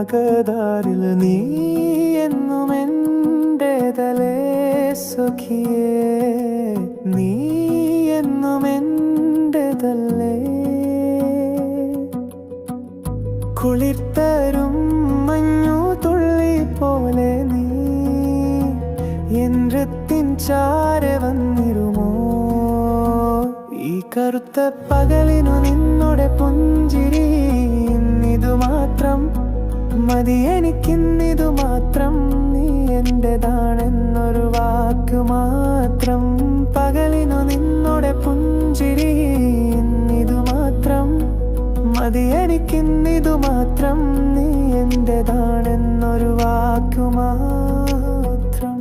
രാഗധാരിൽ നീ എന്നും എന്റേതലേ സഖിയേ, നീ എന്നും എന്റേതല്ലേ. കുളിർത്തരും മഞ്ഞു തുള്ളി പോലെ നീ എൻറത്തിൻ ചാരെ വന്നിരുമോ? ഈ കറുത്ത പകലിനു നിന്നോടെ പുഞ്ചിരി ഇന്നിതു മാത്രം മതി എനിക്കിന്നിതു മാത്രം. നീ എന്റേതാണെന്നൊരു വാക്ക് മാത്രം. പകലിനു നിന്നോടെ പുഞ്ചിരി ഇന്നിതു മാത്രം മതി എനിക്കിന്നിതു മാത്രം. നീ എന്റേതാണെന്നൊരു വാക്ക് മാത്രം.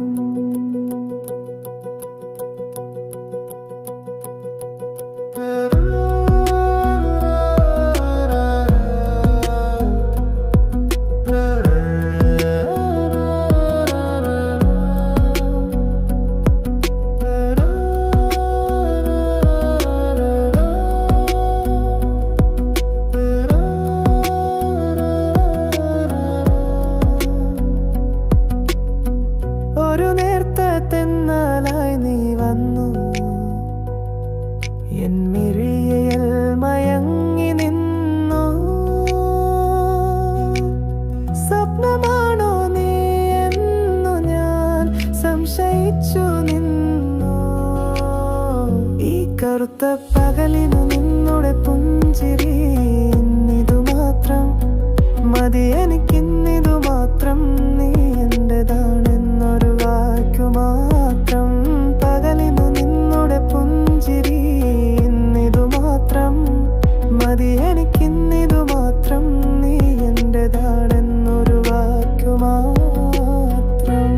ഒരു നേർത്ത തെന്നലായി നീ വന്നു എൻ മിഴിയിൽ മയങ്ങി നിന്നു. സ്വപ്നമാണോ നീ എന്നു ഞാൻ സംശയിച്ചു നിന്നു. ഈ കറുത്ത പകലിനു നിന്നുടെ പുഞ്ചിരി ഇന്നിതു മാത്രം മതി എനിക്കിന്നിതു മാത്രം. നീ എന്റേതാണെന്നൊരു വാക്കു മാത്രം. പകലിനു നിന്നുടെ പുഞ്ചിരി ഇന്നിതു മാത്രം മതി എനിക്കിന്നിതു മാത്രം. നീ എന്റേതാണെന്നൊരു വാക്കു മാത്രം.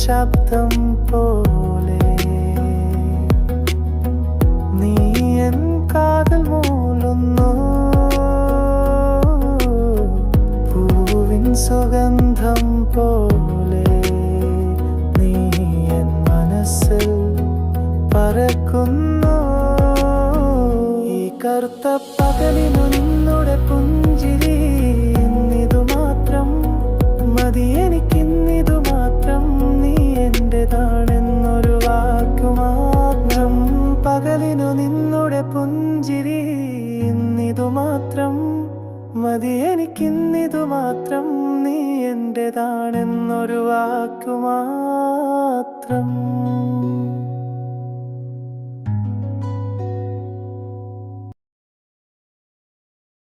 ശബ്ദം പോലെ നീ എൻ കാതൽ മൂളുന്നു. പൂവിൻ സുഗന്ധം പോലെ നീ എൻ മനസ്സിൽ പറക്കുന്നു. ഈ കറുത്ത പകലിനു നിന്നുടെ പുഞ്ചിരി ഇന്നിതു മാത്രം മതി എനിക്കിന്നിതു മാത്രം. നീ എന്റേതാണെന്നൊരു വാക്കു മാത്രം. പകലിനു നിന്നുടെ പുഞ്ചിരി ഇന്നിതു മാത്രം മതി എനിക്കിന്നിതു മാത്രം. നീ എന്റേതാണെന്നൊരു വാക്കു മാത്രം.